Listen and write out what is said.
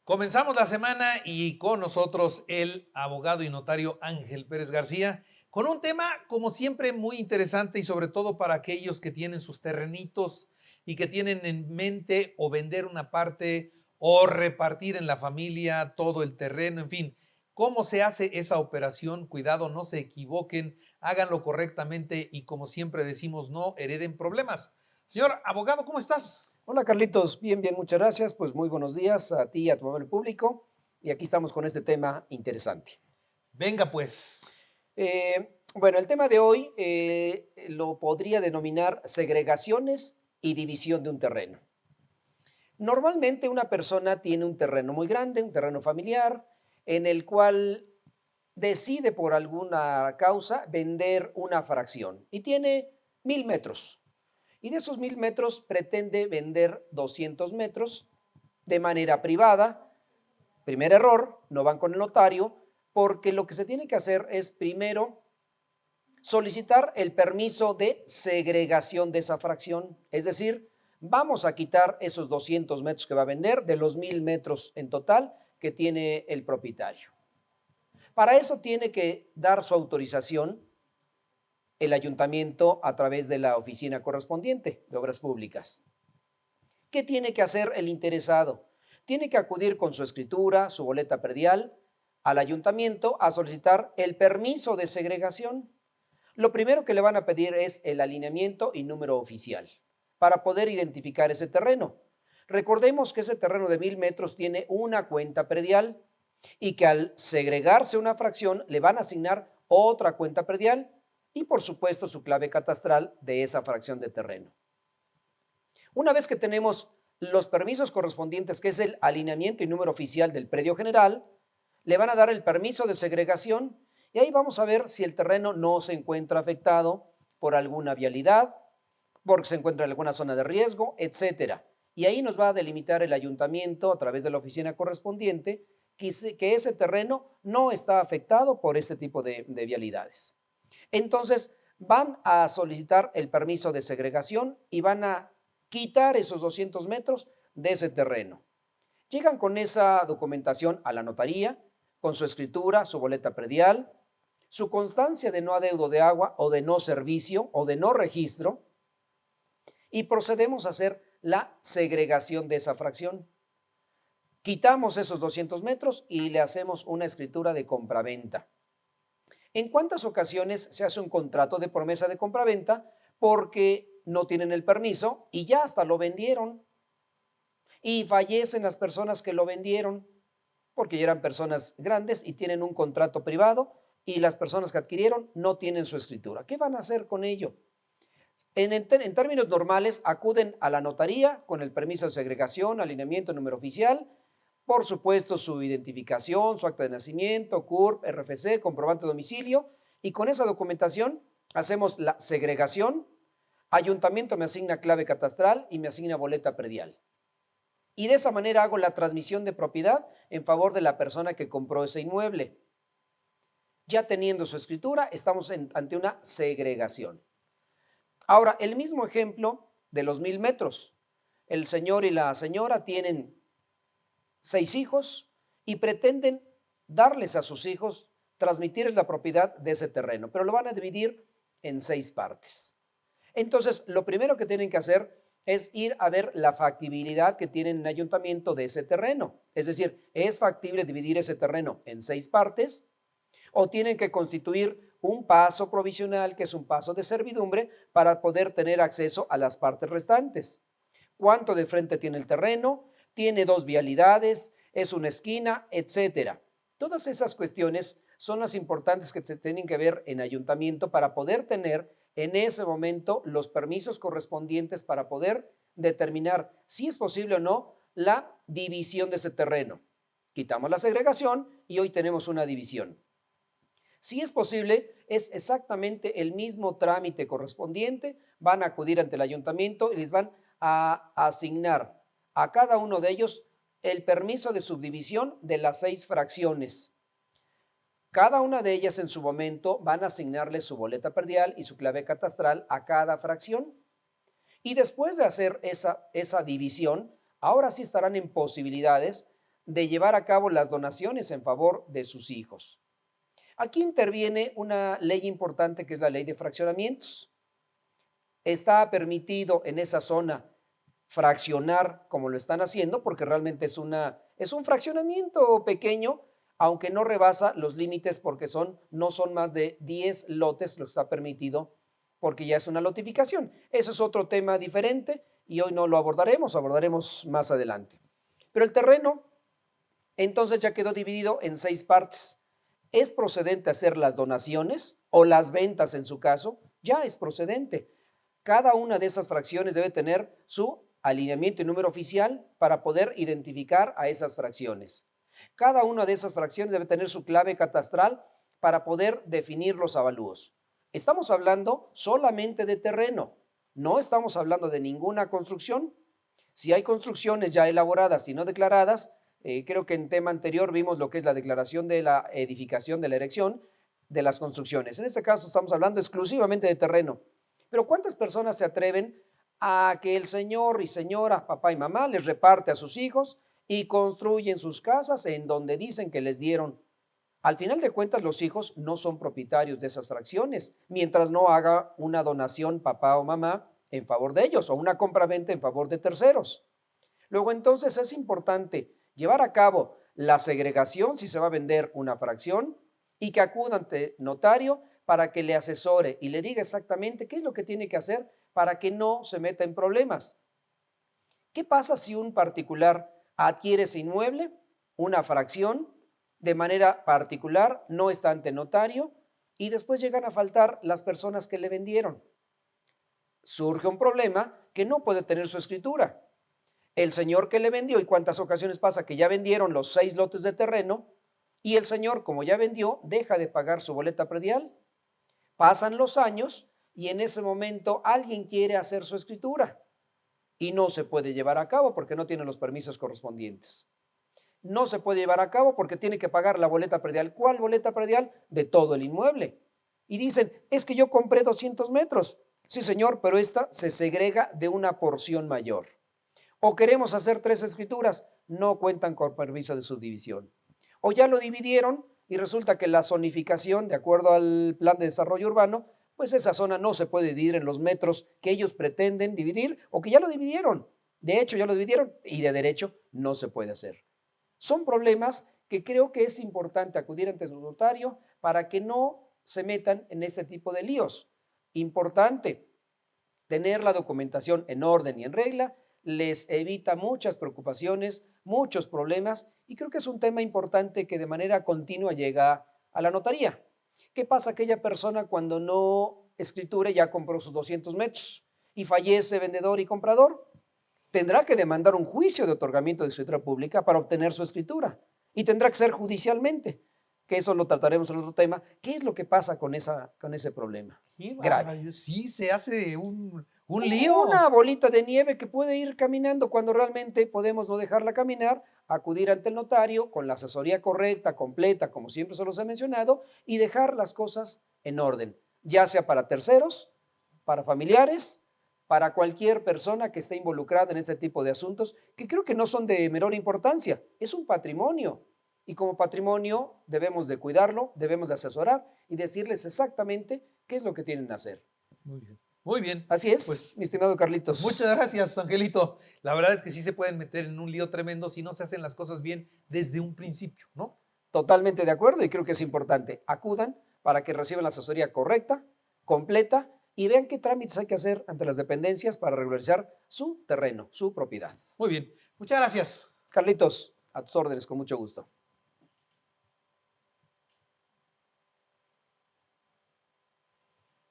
Comenzamos la semana y con nosotros el abogado y notario Ángel Pérez García, con un tema como siempre muy interesante y sobre todo para aquellos que tienen sus terrenitos y que tienen en mente o vender una parte o repartir en la familia todo el terreno, en fin, cómo se hace esa operación. Cuidado, no se equivoquen, háganlo correctamente y como siempre decimos, no hereden problemas. Señor abogado, ¿cómo estás? Hola Carlitos, bien, bien, muchas gracias. Pues muy buenos días a ti y a tu amable público. Y aquí estamos con este tema interesante. Venga pues. Bueno, el tema de hoy lo podría denominar segregaciones y división de un terreno. Normalmente una persona tiene un terreno muy grande, un terreno familiar, en el cual decide por alguna causa vender una fracción y tiene 1000 metros. Y de esos 1000 metros pretende vender 200 metros de manera privada. Primer error, no van con el notario, porque lo que se tiene que hacer es primero solicitar el permiso de segregación de esa fracción. Es decir, vamos a quitar esos 200 metros que va a vender de los 1000 metros en total que tiene el propietario. Para eso tiene que dar su autorización el ayuntamiento a través de la oficina correspondiente de obras públicas. ¿Qué tiene que hacer el interesado? Tiene que acudir con su escritura, su boleta predial, al ayuntamiento a solicitar el permiso de segregación. Lo primero que le van a pedir es el alineamiento y número oficial para poder identificar ese terreno. Recordemos que ese terreno de 1000 metros tiene una cuenta predial y que al segregarse una fracción le van a asignar otra cuenta predial y por supuesto su clave catastral de esa fracción de terreno. Una vez que tenemos los permisos correspondientes, que es el alineamiento y número oficial del predio general, le van a dar el permiso de segregación y ahí vamos a ver si el terreno no se encuentra afectado por alguna vialidad, porque se encuentra en alguna zona de riesgo, etcétera. Y ahí nos va a delimitar el ayuntamiento a través de la oficina correspondiente que ese terreno no está afectado por este tipo de vialidades. Entonces, van a solicitar el permiso de segregación y van a quitar esos 200 metros de ese terreno. Llegan con esa documentación a la notaría, con su escritura, su boleta predial, su constancia de no adeudo de agua o de no servicio o de no registro y procedemos a hacer la segregación de esa fracción. Quitamos esos 200 metros y le hacemos una escritura de compraventa. ¿En cuántas ocasiones se hace un contrato de promesa de compraventa porque no tienen el permiso y ya hasta lo vendieron? Y fallecen las personas que lo vendieron porque ya eran personas grandes y tienen un contrato privado y las personas que adquirieron no tienen su escritura. ¿Qué van a hacer con ello? En términos normales, acuden a la notaría con el permiso de segregación, alineamiento, número oficial, por supuesto su identificación, su acta de nacimiento, CURP, RFC, comprobante de domicilio, y con esa documentación hacemos la segregación. Ayuntamiento me asigna clave catastral y me asigna boleta predial. Y de esa manera hago la transmisión de propiedad en favor de la persona que compró ese inmueble. Ya teniendo su escritura, estamos ante una segregación. Ahora, el mismo ejemplo de los 1000 metros. El señor y la señora tienen 6 hijos y pretenden darles a sus hijos, transmitirles la propiedad de ese terreno, pero lo van a dividir en 6 partes. Entonces, lo primero que tienen que hacer es ir a ver la factibilidad que tienen en el ayuntamiento de ese terreno. Es decir, ¿es factible dividir ese terreno en 6 partes? ¿O tienen que constituir un paso provisional, que es un paso de servidumbre, para poder tener acceso a las partes restantes? ¿Cuánto de frente tiene el terreno? ¿Tiene dos vialidades? ¿Es una esquina? Etcétera. Todas esas cuestiones son las importantes que se tienen que ver en ayuntamiento para poder tener en ese momento los permisos correspondientes para poder determinar si es posible o no la división de ese terreno. Quitamos la segregación y hoy tenemos una división. Si es posible, es exactamente el mismo trámite correspondiente. Van a acudir ante el ayuntamiento y les van a asignar a cada uno de ellos el permiso de subdivisión de las 6 fracciones. Cada una de ellas en su momento van a asignarle su boleta predial y su clave catastral a cada fracción. Y después de hacer esa división, ahora sí estarán en posibilidades de llevar a cabo las donaciones en favor de sus hijos. Aquí interviene una ley importante que es la ley de fraccionamientos. Está permitido en esa zona fraccionar como lo están haciendo, porque realmente es un fraccionamiento pequeño, aunque no rebasa los límites porque no son más de 10 lotes, lo que está permitido, porque ya es una lotificación. Eso es otro tema diferente y hoy no lo abordaremos más adelante. Pero el terreno, entonces ya quedó dividido en 6 partes. ¿Es procedente hacer las donaciones o las ventas en su caso? Ya es procedente. Cada una de esas fracciones debe tener su alineamiento y número oficial para poder identificar a esas fracciones. Cada una de esas fracciones debe tener su clave catastral para poder definir los avalúos. Estamos hablando solamente de terreno, no estamos hablando de ninguna construcción. Si hay construcciones ya elaboradas y no declaradas, creo que en tema anterior vimos lo que es la declaración de la edificación, de la erección de las construcciones. En este caso estamos hablando exclusivamente de terreno. Pero ¿cuántas personas se atreven a que el señor y señora, papá y mamá, les reparte a sus hijos y construyen sus casas en donde dicen que les dieron? Al final de cuentas, los hijos no son propietarios de esas fracciones, mientras no haga una donación papá o mamá en favor de ellos o una compraventa en favor de terceros. Luego, entonces, es importante llevar a cabo la segregación si se va a vender una fracción y que acuda ante notario para que le asesore y le diga exactamente qué es lo que tiene que hacer para que no se meta en problemas. ¿Qué pasa si un particular adquiere ese inmueble, una fracción, de manera particular, no está ante notario y después llegan a faltar las personas que le vendieron? Surge un problema que no puede tener su escritura. El señor que le vendió, y cuántas ocasiones pasa que ya vendieron los 6 lotes de terreno, y el señor, como ya vendió, deja de pagar su boleta predial. Pasan los años y en ese momento alguien quiere hacer su escritura y no se puede llevar a cabo porque no tiene los permisos correspondientes. No se puede llevar a cabo porque tiene que pagar la boleta predial. ¿Cuál boleta predial? De todo el inmueble. Y dicen, es que yo compré 200 metros. Sí, señor, pero esta se segrega de una porción mayor. O queremos hacer 3 escrituras, no cuentan con permiso de subdivisión. O ya lo dividieron y resulta que la zonificación, de acuerdo al plan de desarrollo urbano, pues esa zona no se puede dividir en los metros que ellos pretenden dividir o que ya lo dividieron. De hecho, ya lo dividieron y de derecho no se puede hacer. Son problemas que creo que es importante acudir ante su notario para que no se metan en este tipo de líos. Importante tener la documentación en orden y en regla, les evita muchas preocupaciones, muchos problemas, y creo que es un tema importante que de manera continua llega a la notaría. ¿Qué pasa aquella persona cuando no escriture ya compró sus 200 metros y fallece vendedor y comprador? Tendrá que demandar un juicio de otorgamiento de escritura pública para obtener su escritura y tendrá que ser judicialmente, que eso lo trataremos en otro tema. ¿Qué es lo que pasa con ese problema? Grave. Sí, se hace un lío. Una bolita de nieve que puede ir caminando cuando realmente podemos no dejarla caminar, acudir ante el notario con la asesoría correcta, completa, como siempre se los he mencionado, y dejar las cosas en orden, ya sea para terceros, para familiares, para cualquier persona que esté involucrada en este tipo de asuntos, que creo que no son de menor importancia, es un patrimonio. Y como patrimonio debemos de cuidarlo, debemos de asesorar y decirles exactamente qué es lo que tienen que hacer. Muy bien. Muy bien. Así es, Pues, mi estimado Carlitos. muchas gracias, Angelito. La verdad es que sí se pueden meter en un lío tremendo si no se hacen las cosas bien desde un principio, ¿no? Totalmente de acuerdo y creo que es importante. Acudan para que reciban la asesoría correcta, completa y vean qué trámites hay que hacer ante las dependencias para regularizar su terreno, su propiedad. Muy bien. Muchas gracias. Carlitos, a tus órdenes, con mucho gusto.